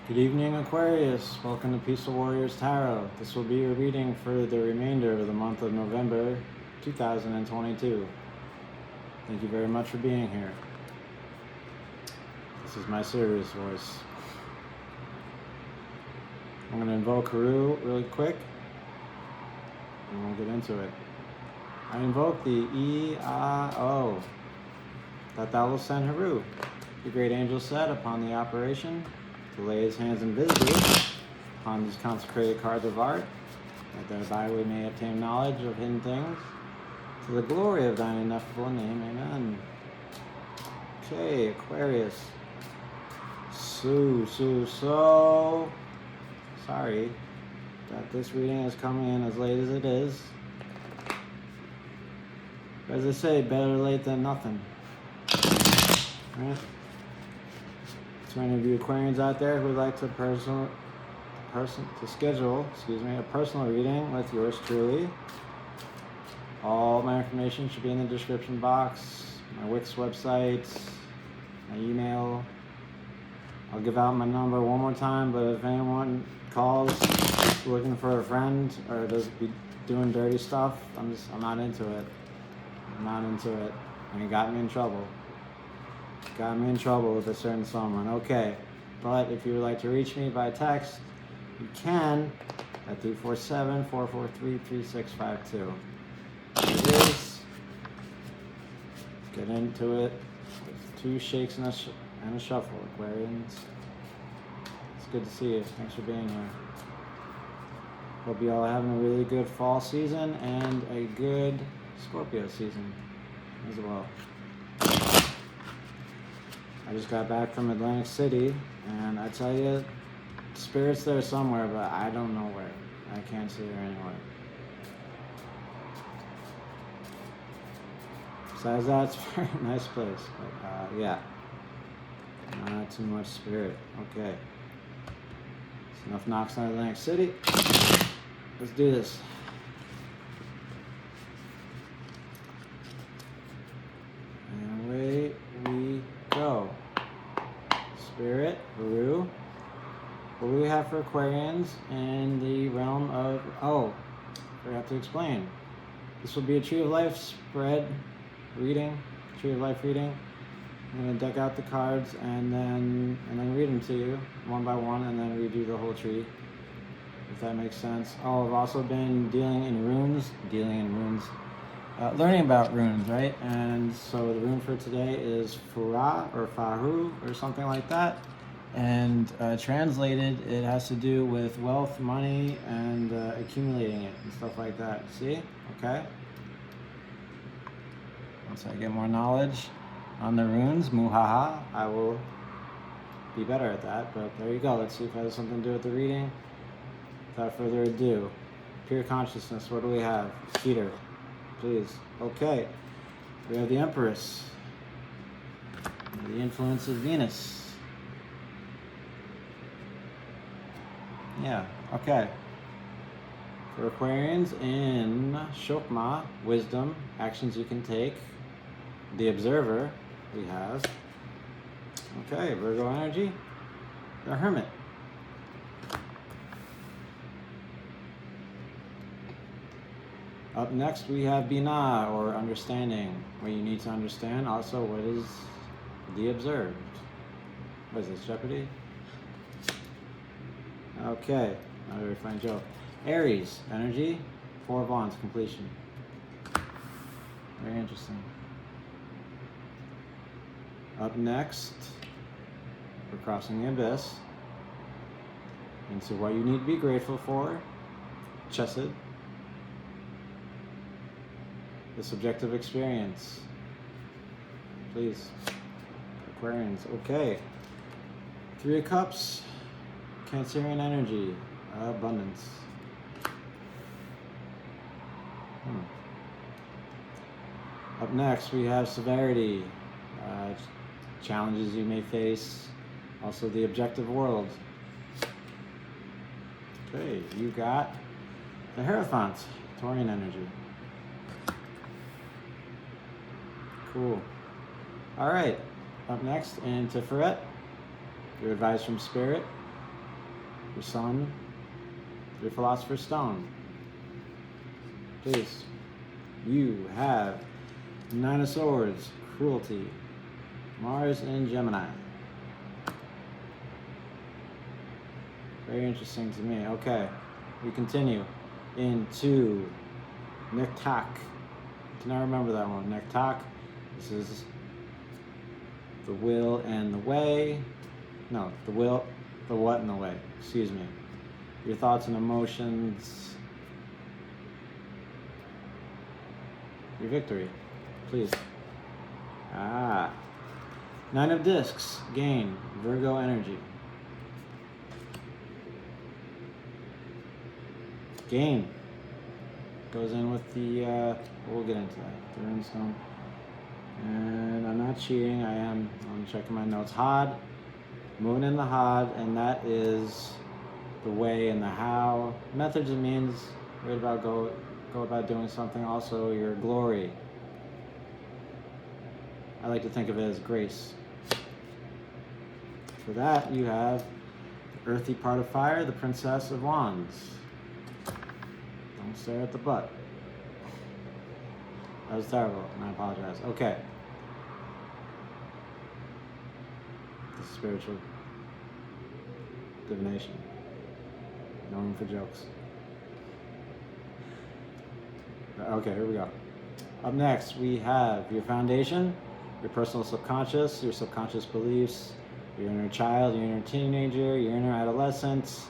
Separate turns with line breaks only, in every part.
Good evening, Aquarius. Welcome to Peaceful Warriors Tarot. This will be your reading for the remainder of the month of November 2022. Thank you very much for being here. This is my serious voice. I'm going to invoke Haru really quick, and we'll get into it. I invoke the E-A-O, that thou will send Haru. The great angel said upon the operation to lay his hands invisibly upon these consecrated cards of art, that thereby we may obtain knowledge of hidden things, to the glory of thine ineffable name, amen. Okay, Aquarius. So sorry that this reading is coming in as late as it is. But as I say, better late than nothing. Right? To any of you Aquarians out there who would like to schedule a personal reading with yours truly, all my information should be in the description box, my Wix website, my email. I'll give out my number one more time, but if anyone calls looking for a friend or does be doing dirty stuff, I'm not into it. I'm not into it. And it got me in trouble. Got me in trouble with a certain someone. Okay, but if you would like to reach me by text, you can at 347-443-3652. It is. Get into it with two shakes and a shuffle, Aquarians. It's good to see you. Thanks for being here. Hope you all are having a really good fall season and a good Scorpio season as well. I just got back from Atlantic City, and I tell you, spirit's there somewhere, but I don't know where. I can't see her anywhere. Besides that, it's a very nice place, but yeah, not too much spirit. Okay, that's enough knocks on Atlantic City. Let's do this. And away we go. Spirit, Haru. What do we have for Aquarians in the realm of... Oh, forgot to explain. This will be a Tree of Life spread reading. Tree of Life reading. I'm going to deck out the cards and then read them to you one by one, and then redo the whole tree, if that makes sense. Oh, I've also been learning about runes, right? And so the rune for today is Fura or Fahu or something like that. And translated, it has to do with wealth, money, and accumulating it and stuff like that. See? Okay. Once I get more knowledge on the runes, muhaha, I will be better at that. But there you go. Let's see if it has something to do with the reading. Without further ado, pure consciousness. What do we have? Peter. Please. Okay. We have the Empress. The influence of Venus. Yeah, okay. For Aquarians in Shokma, wisdom, actions you can take. The Observer, we have. Okay, Virgo energy. The Hermit. Up next, we have Binah, or understanding, where you need to understand also what is the observed. What is this, Jeopardy? Okay, not a very fine joke. Aries, energy, Four of Wands, completion. Very interesting. Up next, we're crossing the abyss into what you need to be grateful for. Chesed. The subjective experience. Please. Aquarians. Okay. Three of Cups. Cancerian energy. Abundance. Up next, we have severity. Challenges you may face. Also the objective world. Okay, you got the Hierophant. Taurian energy. Cool. All right. Up next, in Tiferet, your advice from Spirit. your sun, your philosopher's stone. Please. You have Nine of Swords, cruelty, Mars in Gemini. Very interesting to me. Okay, we continue into Nektak. Can I remember that one? Nektak. This is the will and the way. No, the will, the what and the way. Excuse me. Your thoughts and emotions. Your victory, please. Nine of Discs, gain, Virgo energy. Gain goes in with the, we'll get into that, the runestone. And I'm not cheating, I'm checking my notes. Had, moon in the Had, and that is the way and the how. Methods and means, right about go about doing something. Also your glory. I like to think of it as grace. For that you have the earthy part of fire, the Princess of Wands. Don't stare at the butt. That was terrible, and I apologize. Okay. This is spiritual divination. No room for jokes. Okay, here we go. Up next, we have your foundation, your personal subconscious, your subconscious beliefs, your inner child, your inner teenager, your inner adolescent,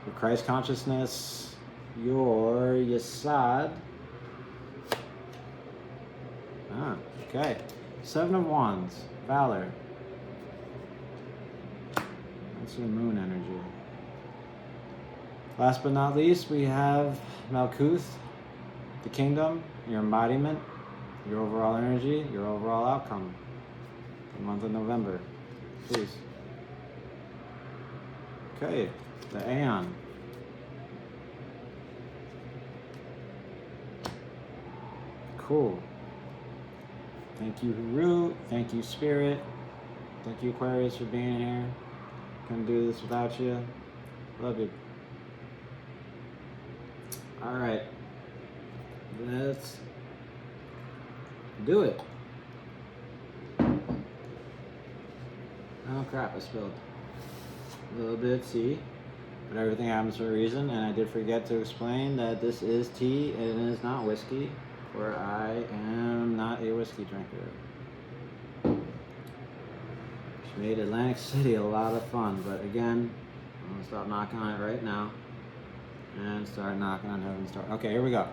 your Christ consciousness, your Yesod. Okay. Seven of Wands, valor. That's your moon energy. Last but not least, we have Malkuth, the kingdom, your embodiment, your overall energy, your overall outcome for the month of November. Please. Okay, the Aeon. Cool. Thank you, Haru. Thank you, Spirit. Thank you, Aquarius, for being here. Couldn't do this without you. Love you. All right. Let's do it. Oh crap, I spilled a little bit of tea, but everything happens for a reason, and I did forget to explain that this is tea and it is not whiskey, for I am not a whiskey drinker. Which made Atlantic City a lot of fun, but again, I'm gonna stop knocking on it right now and start knocking on heaven's door. Okay, here we go.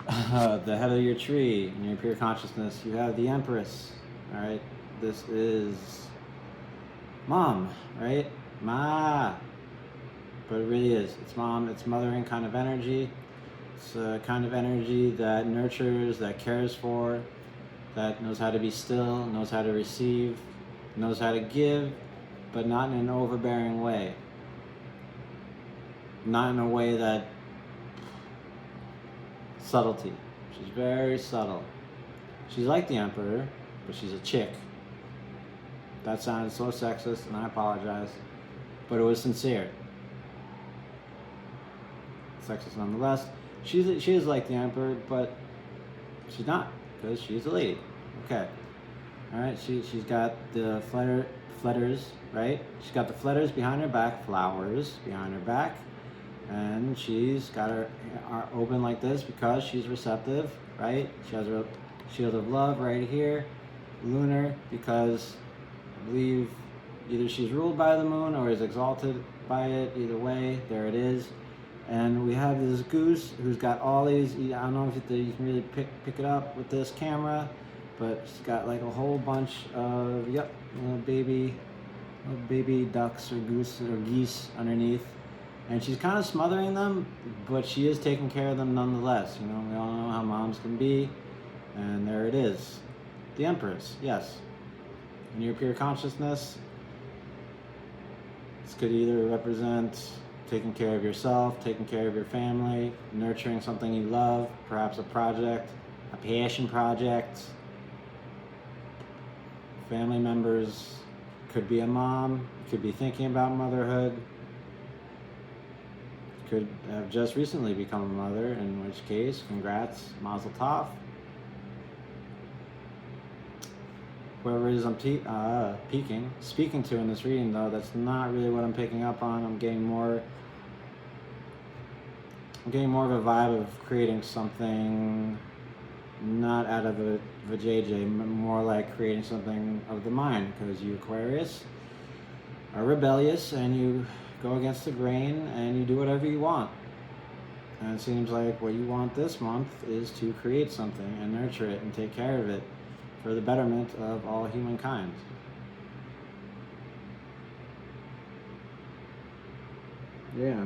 The head of your tree in your pure consciousness, you have the Empress. All right, this is mom, right? Ma, but it really is. It's mom. It's mothering kind of energy. It's a kind of energy that nurtures, that cares for, that knows how to be still, knows how to receive, knows how to give, but not in an overbearing way. Not in a way that subtlety. She's very subtle. She's like the Emperor, but she's a chick. That sounded so sexist, and I apologize, but it was sincere. Sexist nonetheless. She is like the Emperor, but she's not, because she's a lady. Okay. All right. She's got the flutters, right? She's got the flutters behind her back, flowers behind her back. And she's got her arm open like this because she's receptive, right? She has her shield of love right here. Lunar, because I believe either she's ruled by the moon or is exalted by it. Either way, there it is. And we have this goose who's got all these, I don't know if you can really pick it up with this camera, but she's got like a whole bunch of, little baby ducks or goose or geese underneath. And she's kind of smothering them, but she is taking care of them nonetheless. You know, we all know how moms can be. And there it is. The Empress, yes. In your pure consciousness, this could either represent taking care of yourself, taking care of your family, nurturing something you love, perhaps a project, a passion project. Family members, could be a mom, could be thinking about motherhood. could have just recently become a mother, in which case, congrats, mazel tov. Whoever it is I'm speaking to in this reading, though, that's not really what I'm picking up on. I'm getting more of a vibe of creating something not out of a JJ, more like creating something of the mind, because you Aquarius are rebellious and you go against the grain and you do whatever you want. And it seems like what you want this month is to create something and nurture it and take care of it for the betterment of all humankind. Yeah.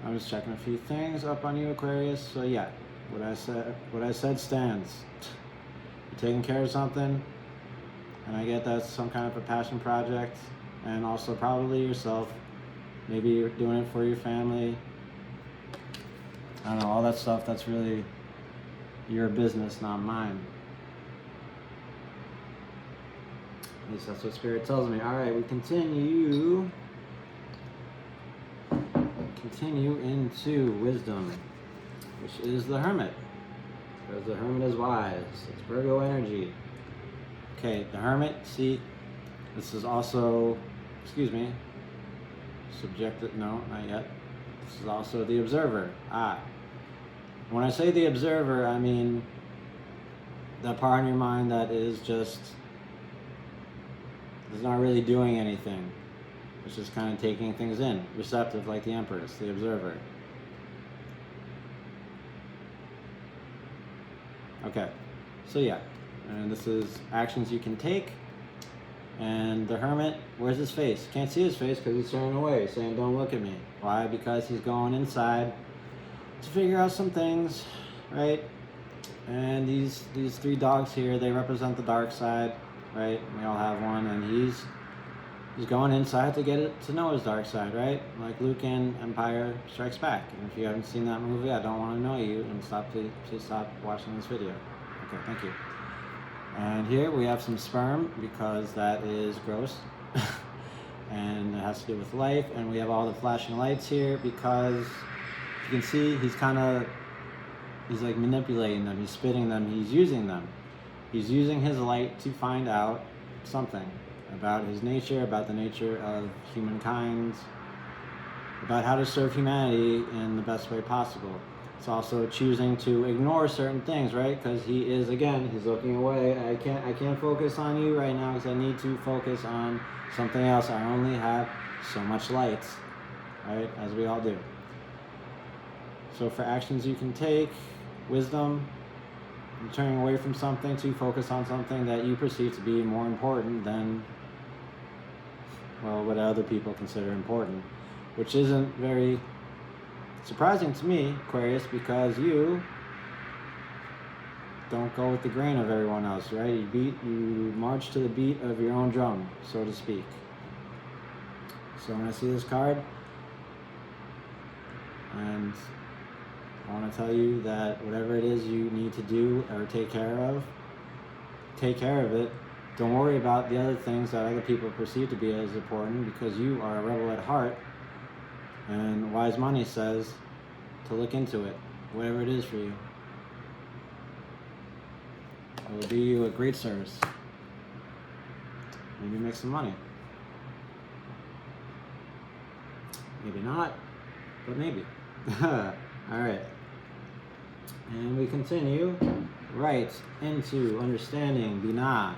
I'm just checking a few things up on you, Aquarius. So yeah, what I said stands. You're taking care of something, and I get that's some kind of a passion project, and also probably yourself. Maybe you're doing it for your family. I don't know, all that stuff, that's really your business, not mine. At least that's what Spirit tells me. All right, we continue into wisdom, which is the Hermit, because the Hermit is wise. It's Virgo energy. Okay, the Hermit, see, this is also, subjective, no, not yet. This is also the Observer. When I say the Observer, I mean that part in your mind that is not really doing anything. It's just kind of taking things in, receptive like the Empress, the Observer. Okay, so yeah, and this is actions you can take. And the Hermit, where's his face? Can't see his face because he's turning away, saying, don't look at me. Why? Because he's going inside to figure out some things, right? And these three dogs here, they represent the dark side, right? We all have one, and he's going inside to get it to know his dark side, right? Like Luke in Empire Strikes Back. And if you haven't seen that movie, I don't want to know you, and please stop watching this video. Okay, thank you. And here we have some sperm, because that is gross. And it has to do with life. And we have all the flashing lights here, because you can see he's like manipulating them, he's spitting them, he's using them. He's using his light to find out something about his nature, about the nature of humankind, about how to serve humanity in the best way possible. It's also choosing to ignore certain things, right? Because he's looking away. I can't focus on you right now because I need to focus on something else. I only have so much light, right? As we all do. So for actions you can take, wisdom, you're turning away from something to focus on something that you perceive to be more important than, well, what other people consider important, which isn't very surprising to me, Aquarius, because you don't go with the grain of everyone else, right? You march to the beat of your own drum, so to speak. So when I see this card, and I want to tell you that whatever it is you need to do or take care of it. Don't worry about the other things that other people perceive to be as important, because you are a rebel at heart. And Wise Money says to look into it, whatever it is for you. It will do you a great service. Maybe make some money. Maybe not, but maybe. Alright. And we continue right into understanding Binah.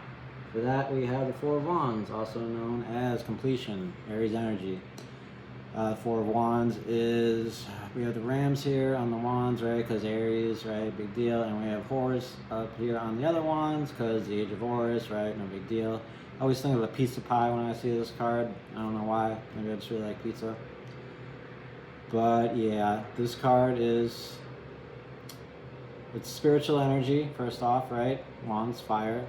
For that we have the Four of Wands, also known as completion, Aries energy. Four of Wands is, we have the Rams here on the Wands, right, because Aries, right, big deal. And we have Horus up here on the other Wands, because the Age of Horus, right, no big deal. I always think of a pizza pie when I see this card. I don't know why, maybe I just really like pizza. But yeah, this card is, it's spiritual energy, first off, right? Wands, fire,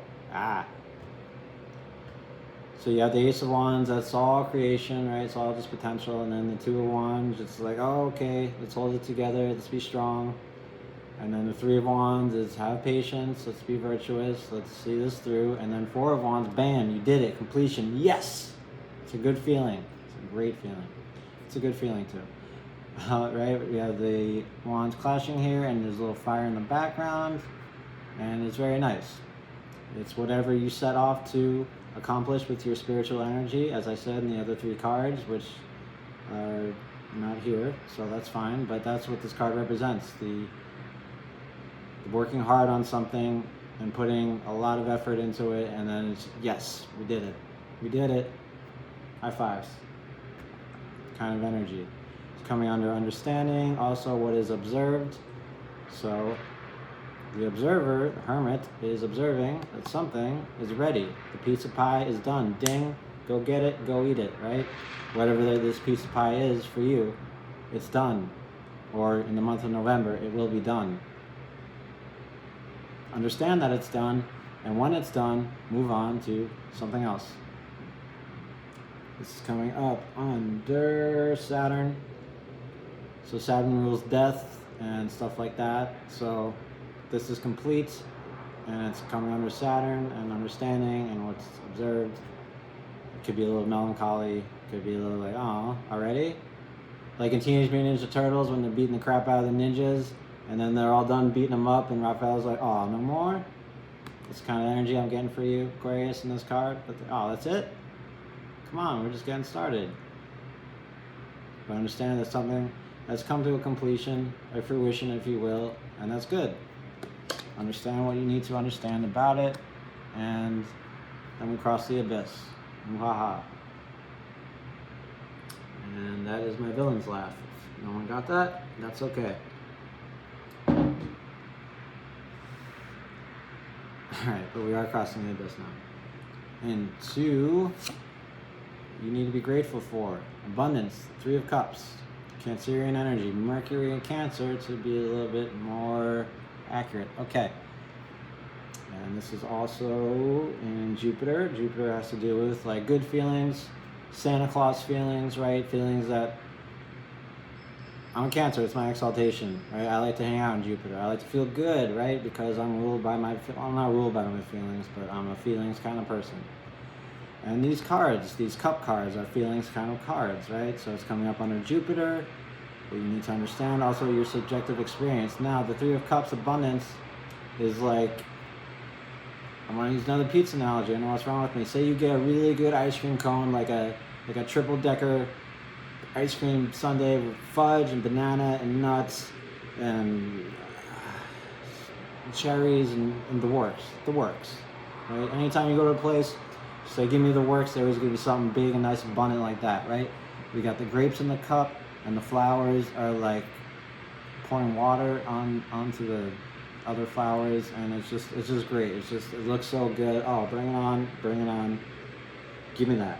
So you have the Ace of Wands, that's all creation, right? It's all just potential. And then the Two of Wands, it's like, oh, okay, let's hold it together, let's be strong. And then the Three of Wands is have patience, let's be virtuous, let's see this through. And then Four of Wands, bam, you did it, completion, yes! It's a good feeling. It's a great feeling. It's a good feeling too. Right? We have the wands clashing here, and there's a little fire in the background, and it's very nice. It's whatever you set off to accomplish with your spiritual energy, as I said in the other 3 cards, which are not here, so that's fine, but that's what this card represents. The working hard on something and putting a lot of effort into it, and then it's, yes, we did it. We did it. High fives. Kind of energy. It's coming under understanding, also what is observed. So the observer, the hermit, is observing that something is ready. The piece of pie is done. Ding, go get it, go eat it, right? Whatever this piece of pie is for you, it's done. Or in the month of November, it will be done. Understand that it's done, and when it's done, move on to something else. This is coming up under Saturn. So Saturn rules death and stuff like that. So this is complete, and it's coming under Saturn and understanding and what's observed. It could be a little melancholy. It could be a little like, oh, already? Like in Teenage Mutant Ninja Turtles when they're beating the crap out of the ninjas, and then they're all done beating them up, and Raphael's like, oh, no more? This kind of energy I'm getting for you, Aquarius, in this card. But oh, that's it? Come on, we're just getting started. But understand that something has come to a completion, a fruition, if you will, and that's good. Understand what you need to understand about it, and then we cross the abyss. Mwahaha. And that is my villain's laugh. If no one got that, that's okay. Alright, but we are crossing the abyss now. And 2, you need to be grateful for. Abundance, 3 of Cups. Cancerian energy. Mercury and Cancer to be a little bit more accurate. Okay. And this is also in Jupiter. Jupiter has to deal with like good feelings, Santa Claus feelings, right? Feelings that I'm a Cancer, it's my exaltation, right? I like to hang out in Jupiter. I like to feel good, right? Because I'm ruled by I'm not ruled by my feelings, but I'm a feelings kind of person. And these cards, these cup cards, are feelings kind of cards, right? So it's coming up under Jupiter. You need to understand also your subjective experience. Now, the 3 of Cups, abundance, is like, I want to use another pizza analogy. I know what's wrong with me. Say you get a really good ice cream cone, like a triple-decker ice cream sundae with fudge and banana and nuts and cherries and the works, right? Anytime you go to a place, say, give me the works, they always give you something big and nice, abundant like that, right? We got the grapes in the cup, and the flowers are like pouring water onto the other flowers, and it's just great. It looks so good. Oh, bring it on. Give me that.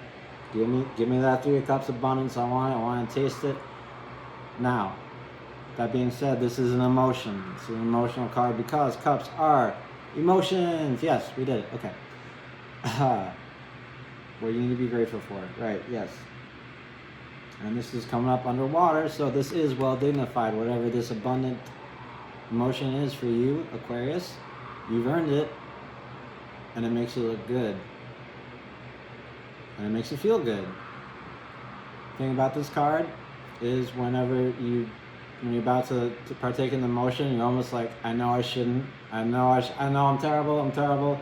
Give me that 3 of Cups abundance. I want to taste it. Now, that being said, this is an emotion. It's an emotional card because cups are emotions. Yes, we did it. Okay. What you need to be grateful for. Right, yes. And this is coming up underwater, so this is well dignified. Whatever this abundant emotion is for you, Aquarius, you've earned it, and it makes you look good. And it makes you feel good. The thing about this card is when you're about to partake in the emotion, you're almost like, I know I shouldn't. I know I'm terrible,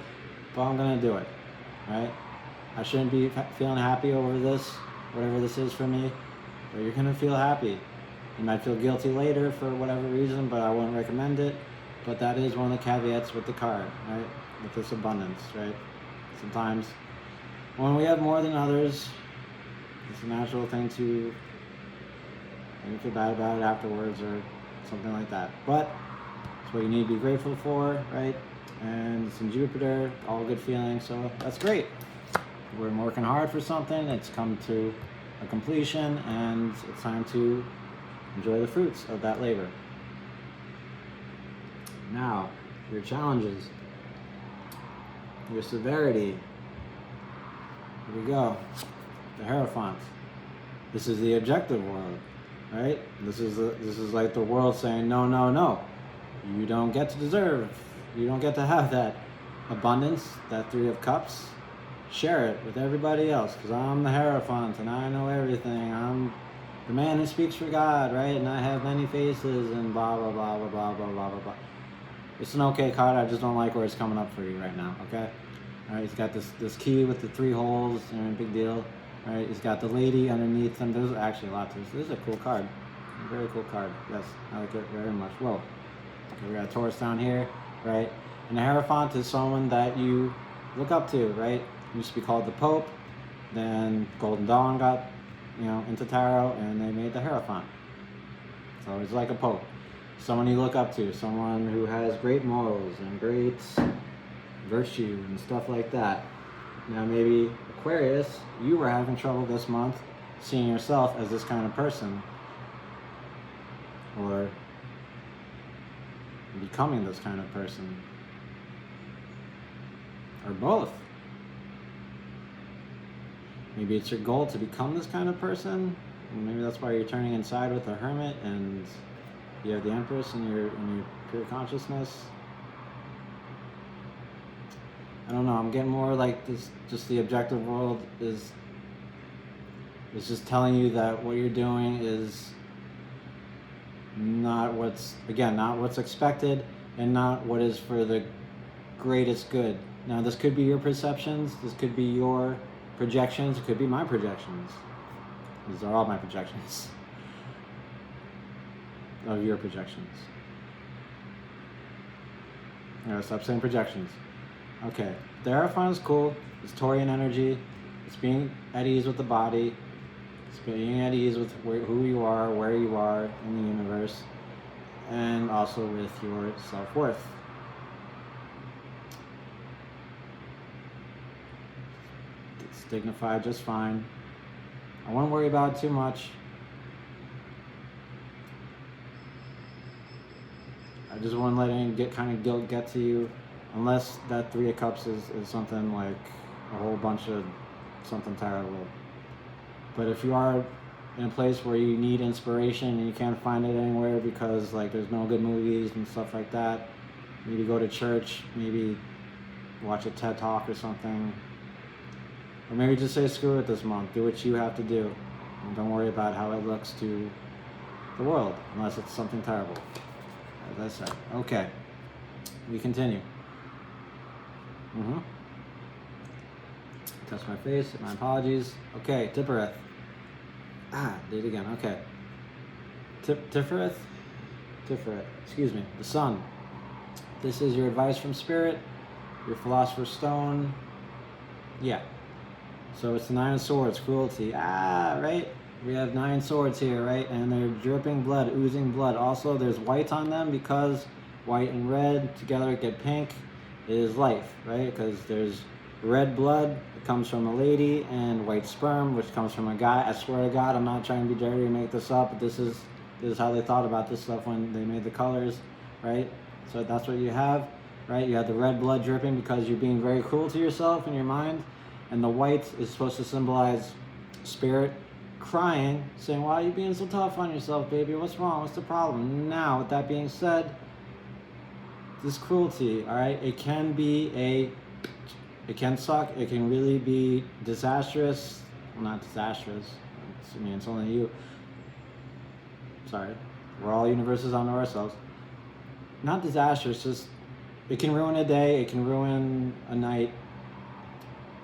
but I'm going to do it, right? I shouldn't be feeling happy over this, whatever this is for me, but you're going to feel happy. You might feel guilty later for whatever reason, but I wouldn't recommend it. But that is one of the caveats with the card, right? With this abundance, right? Sometimes when we have more than others, it's a natural thing to maybe feel bad about it afterwards or something like that. But it's what you need to be grateful for, right? And it's in Jupiter, all good feelings, so that's great. We're working hard for something, it's come to a completion, and it's time to enjoy the fruits of that labor. Now, your challenges, your severity. Here we go. The Hierophant. This is the objective world, right? This is like the world saying, no, no, no. You don't get to have that abundance, that 3 of Cups. share it with everybody else, because I'm the Hierophant and I know everything. I'm the man who speaks for God, right? And I have many faces and blah, blah, blah, blah, blah, blah, blah, blah, blah. It's an okay card. I just don't like where it's coming up for you right now, okay? All right, he's got this key with the 3 holes, big deal. All right, he's got the lady underneath him. There's actually a lot to this. This is a cool card. A very cool card. Yes, I like it very much. Whoa. Okay, we got a Taurus down here, right? And the Hierophant is someone that you look up to, right? Used to be called the Pope. Then Golden Dawn got, into tarot, and they made the Hierophant. So it's like a Pope. Someone you look up to, someone who has great morals and great virtue and stuff like that. Now maybe Aquarius, you were having trouble this month seeing yourself as this kind of person, or becoming this kind of person, or both. Maybe it's your goal to become this kind of person, and maybe that's why you're turning inside with the Hermit, and you have the Empress in your pure consciousness. I don't know, I'm getting more like this, just the objective world is just telling you that what you're doing is not what's expected, and not what is for the greatest good. Now this could be your perceptions, this could be your projections, it could be my projections. These are all my projections of your projections. I gotta stop saying projections. Okay, the Hierophant is cool. It's Taurian energy. It's being at ease with the body. It's being at ease with who you are, where you are in the universe, and also with your self-worth. It's dignified just fine. I wouldn't worry about it too much. I just wouldn't let any guilt get to you, unless that 3 of Cups is something like a whole bunch of something terrible. But if you are in a place where you need inspiration and you can't find it anywhere because there's no good movies and stuff like that, maybe go to church, maybe watch a TED Talk or something. Or maybe just say screw it this month, do what you have to do. And don't worry about how it looks to the world, unless it's something terrible. As I said. Okay, we continue. Touch my face, my apologies. Okay, Tippereth. Did it again, okay. Tiferet, excuse me, the Sun. This is your advice from Spirit, your Philosopher's Stone. Yeah. So it's the 9 of Swords, cruelty. Right? We have 9 swords here, right? And they're dripping blood, oozing blood. Also, there's white on them because white and red together get pink. It is life, right? Because there's red blood that comes from a lady and white sperm, which comes from a guy. I swear to God, I'm not trying to be dirty or make this up, but this is how they thought about this stuff when they made the colors, right? So that's what you have, right? You have the red blood dripping because you're being very cruel to yourself in your mind. And the white is supposed to symbolize spirit crying, saying, why are you being so tough on yourself, baby? What's wrong? What's the problem? Now, with that being said, this cruelty, all right, it can suck. It can really be disastrous. Well, not disastrous. It's only you. Sorry. We're all universes unto ourselves. Not disastrous, just it can ruin a day. It can ruin a night.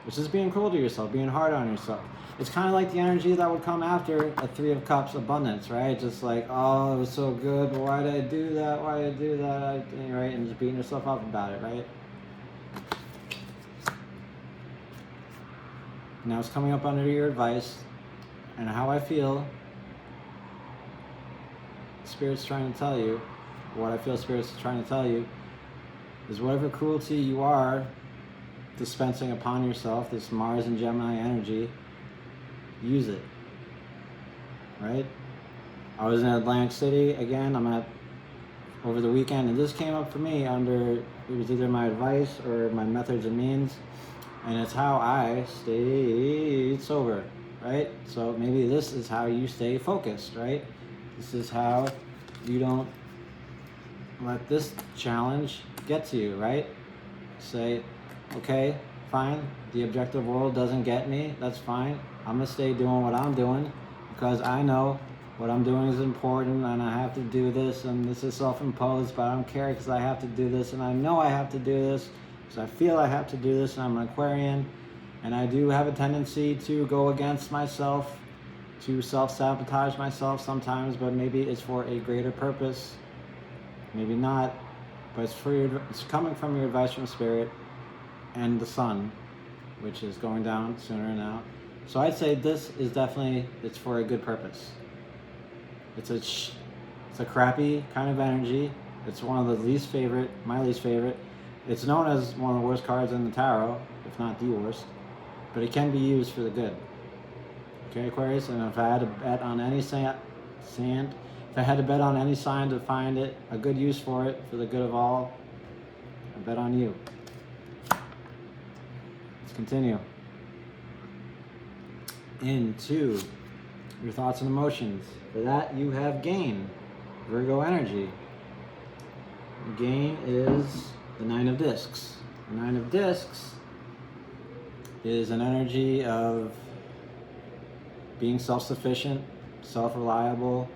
It's just being cruel to yourself, being hard on yourself. It's kind of like the energy that would come after a 3 of Cups abundance, right? Just like, oh, it was so good, but why did I do that? Why did I do that? Right? And just beating yourself up about it, right? Now it's coming up under your advice, and how I feel, Spirit's trying to tell you, what I feel Spirit's trying to tell you, is whatever cruelty you are dispensing upon yourself, this Mars and Gemini energy, use it, right? I was in Atlantic City again. Over the weekend, and this came up for me under, it was either my advice or my methods and means, and it's how I stayed sober, right? So maybe this is how you stay focused, right? This is how you don't let this challenge get to you, right? Say, okay, fine, the objective world doesn't get me, that's fine. I'm gonna stay doing what I'm doing because I know what I'm doing is important and I have to do this, and this is self-imposed, but I don't care because I have to do this, and I know I have to do this because I feel I have to do this, and I'm an Aquarian, and I do have a tendency to go against myself, to self-sabotage myself sometimes, but maybe it's for a greater purpose, maybe not, but it's coming from your advice from Spirit and the sun, which is going down sooner now. So I'd say this is definitely, it's for a good purpose. It's a crappy kind of energy. It's one of the my least favorite. It's known as one of the worst cards in the tarot, if not the worst, but it can be used for the good. Okay, Aquarius, and if I had to bet on any if I had to bet on any sign to find it, a good use for it, for the good of all, I bet on you. Let's continue into your thoughts and emotions. For that, you have gain, Virgo energy. Gain is the Nine of Discs. The Nine of Discs is an energy of being self-sufficient, self-reliable,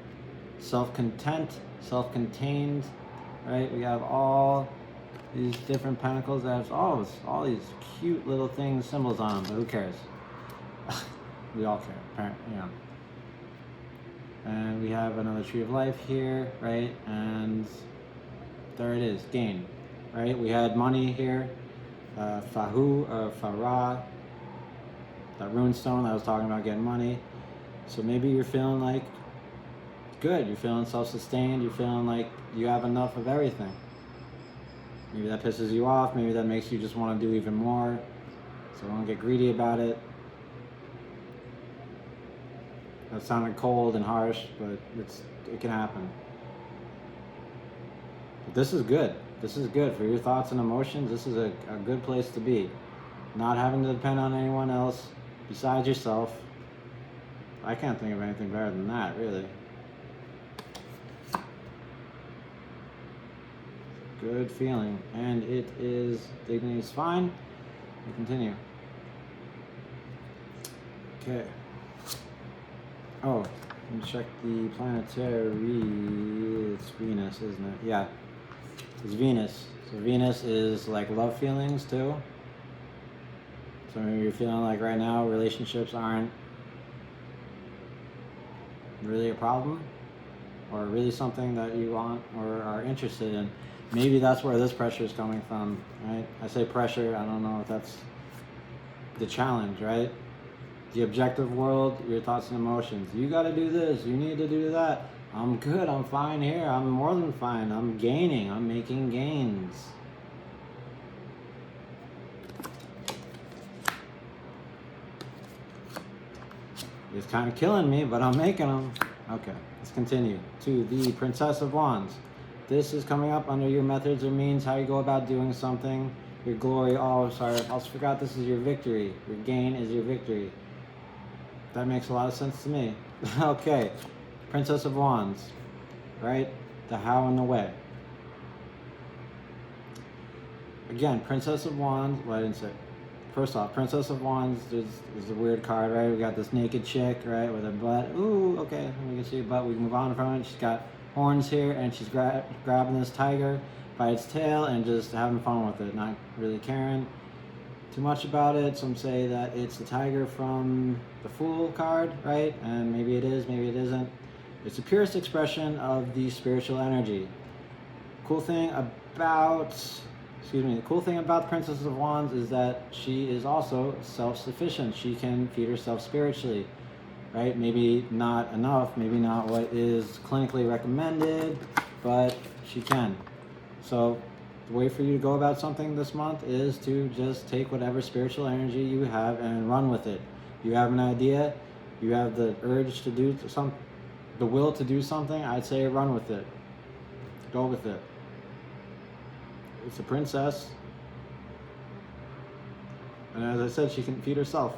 self-content, self-contained, right? We have all these different pentacles that have all these cute little things, symbols on them, but who cares? We all care, apparently, you know. And we have another tree of life here, right? And there it is, gain, right? We had money here, Fahu or Farah, that rune stone that I was talking about getting money. So maybe you're feeling like good, you're feeling self-sustained, you're feeling like you have enough of everything. Maybe that pisses you off, maybe that makes you just want to do even more. So don't get greedy about it. That sounded cold and harsh, but it can happen. But this is good. This is good for your thoughts and emotions. This is a good place to be. Not having to depend on anyone else besides yourself. I can't think of anything better than that, really. Good feeling. And it is, dignity is fine. We continue. Okay. Oh, let me check the planetary. It's Venus, isn't it? Yeah, it's Venus. So Venus is like love feelings too. So maybe you're feeling like right now relationships aren't really a problem, or really something that you want or are interested in. Maybe that's where this pressure is coming from, right? I say pressure, I don't know if that's the challenge, right? The objective world, your thoughts and emotions. You got to do this, you need to do that. I'm good, I'm fine here, I'm more than fine, I'm gaining, I'm making gains. It's kind of killing me, but I'm making them. Okay, let's continue to the Princess of Wands. This is coming up under your methods or means, how you go about doing something. Your glory, oh, sorry, I also forgot this is your victory. Your gain is your victory. That makes a lot of sense to me. Okay, Princess of Wands, right? The how and the way. Again, Princess of Wands, well, I didn't say. First off, Princess of Wands is a weird card, right? We got this naked chick, right, with her butt. Ooh, okay, we can see her butt. We can move on from it. She's got horns here, and she's grabbing this tiger by its tail and just having fun with it, not really caring too much about it. Some say that it's the tiger from the Fool card, right? And maybe it is, maybe it isn't. It's the purest expression of the spiritual energy. The cool thing about the Princess of Wands is that she is also self-sufficient. She can feed herself spiritually, right? Maybe not enough, maybe not what is clinically recommended, but she can. So the way for you to go about something this month is to just take whatever spiritual energy you have and run with it. You have an idea, you have the urge to do something, the will to do something, I'd say run with it. Go with it. It's a princess. And as I said, she can feed herself.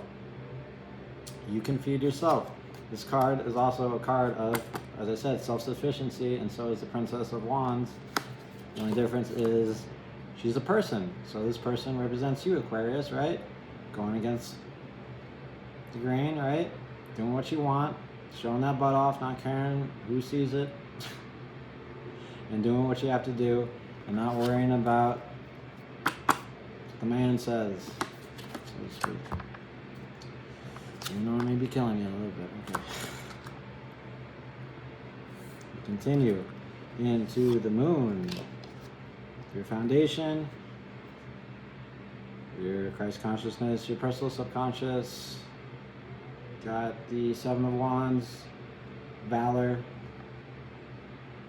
You can feed yourself. This card is also a card of, as I said, self-sufficiency, and so is the Princess of Wands. The only difference is she's a person. So this person represents you, Aquarius, right? going against the grain, right? Doing what you want, showing that butt off, not caring who sees it, and doing what you have to do, and not worrying about what the man says, so to speak. You know, I may be killing you a little bit. Okay. Continue into the moon. Your foundation, your Christ consciousness, your personal subconscious. Got the Seven of Wands, Valor.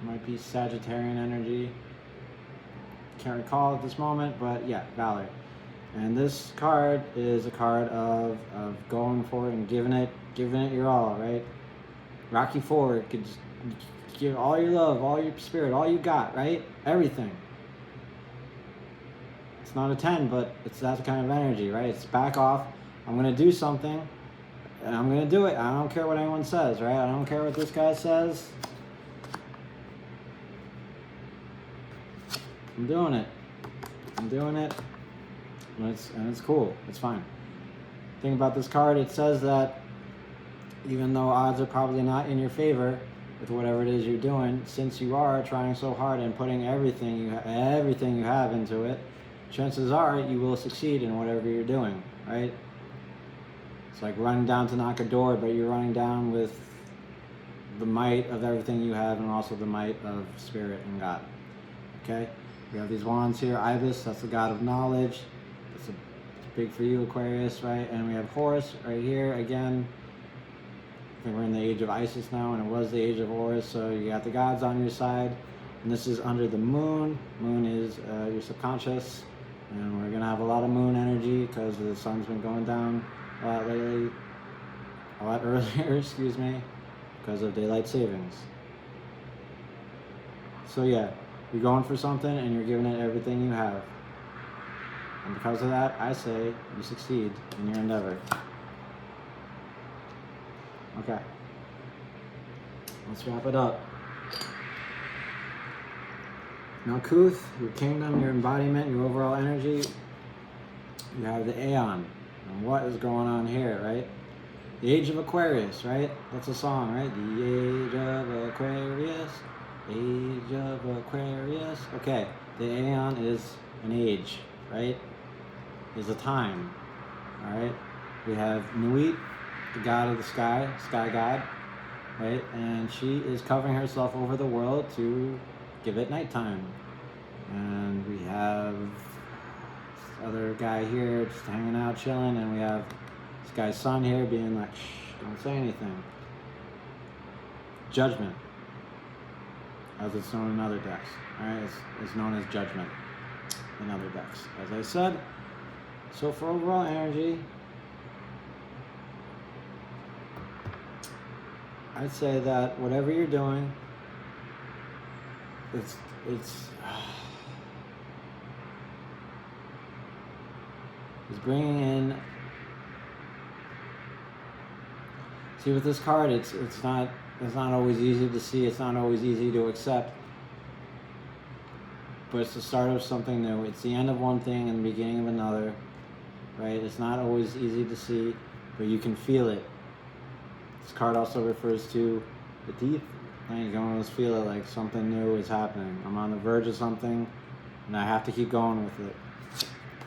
Might be Sagittarian energy. Can't recall at this moment, but yeah, Valor. And this card is a card of going for it and giving it your all, right? Rocky forward, could just give all your love, all your spirit, all you got, right? Everything. It's not a 10, but it's that kind of energy, right? It's back off. I'm going to do something, and I'm going to do it. I don't care what anyone says, right? I don't care what this guy says. I'm doing it. I'm doing it. And it's cool. It's fine. The thing about this card, it says that even though odds are probably not in your favor with whatever it is you're doing, since you are trying so hard and putting everything you have into it, chances are you will succeed in whatever you're doing, right? It's like running down to knock a door, but you're running down with the might of everything you have and also the might of spirit and God. Okay? We have these wands here. Ibis, that's the god of knowledge. It's big for you, Aquarius, right? And we have Horus right here again. I think we're in the age of Isis now, and it was the age of Horus, so you got the gods on your side. And this is under the moon. Moon is your subconscious. And we're going to have a lot of moon energy because the sun's been going down a lot lately. A lot earlier, excuse me, because of daylight savings. So yeah, you're going for something and you're giving it everything you have. And because of that, I say you succeed in your endeavor. Okay. Let's wrap it up. Now, Kuth, your kingdom, your embodiment, your overall energy, you have the Aeon. And what is going on here, right? The Age of Aquarius, right? That's a song, right? The Age of Aquarius, Age of Aquarius. Okay, the Aeon is an age, right? Is a time, all right? We have Nuit, the god of the sky, sky god, right? And she is covering herself over the world to give it nighttime. And we have this other guy here just hanging out, chilling, and we have this guy's son here being like, shh, don't say anything. Judgment, as it's known in other decks. Alright, it's known as judgment in other decks, as I said. So for overall energy, I'd say that whatever you're doing, it's bringing in. See, with this card, it's not always easy to see. It's not always easy to accept. But it's the start of something new. It's the end of one thing and the beginning of another, right? It's not always easy to see, but you can feel it. This card also refers to the teeth. And you can almost feel it, like something new is happening. I'm on the verge of something, and I have to keep going with it.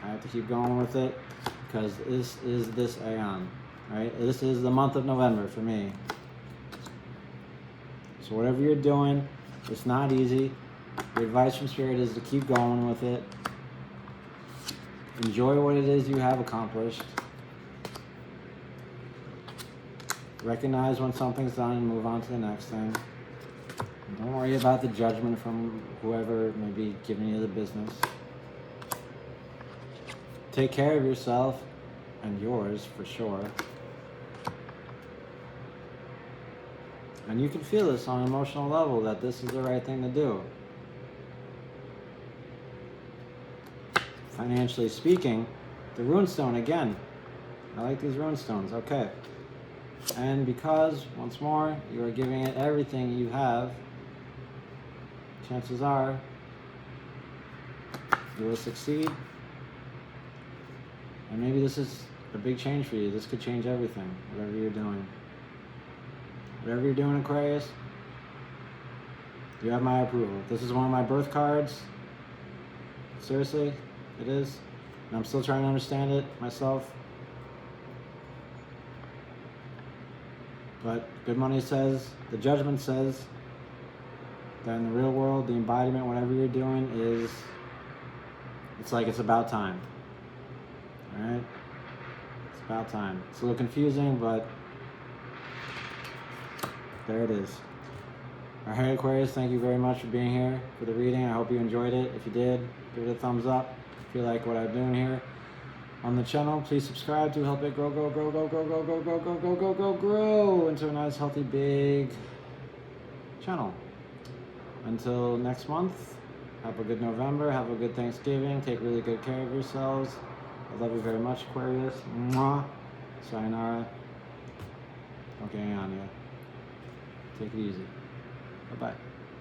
I have to keep going with it, because this is this Aeon, right? This is the month of November for me. So whatever you're doing, it's not easy. The advice from Spirit is to keep going with it. Enjoy what it is you have accomplished. Recognize when something's done and move on to the next thing. Don't worry about the judgment from whoever may be giving you the business. Take care of yourself and yours for sure. And you can feel this on an emotional level that this is the right thing to do. Financially speaking, the runestone again. I like these runestones. Okay. And because, once more, you are giving it everything you have, chances are you will succeed. And maybe this is a big change for you. This could change everything, whatever you're doing. Whatever you're doing, Aquarius, you have my approval. This is one of my birth cards. Seriously, it is. And I'm still trying to understand it myself. But good money says, the judgment says, that in the real world, the embodiment, whatever you're doing is, it's like it's about time. Alright? It's about time. It's a little confusing, but there it is. Alright, Aquarius, thank you very much for being here for the reading. I hope you enjoyed it. If you did, give it a thumbs up. If you like what I'm doing here on the channel, please subscribe to help it grow into a nice, healthy, big channel. Until next month, have a good November, have a good Thanksgiving, take really good care of yourselves. I love you very much, Aquarius. Mwah. Sayonara. Okay, on ya. Take it easy. Bye-bye.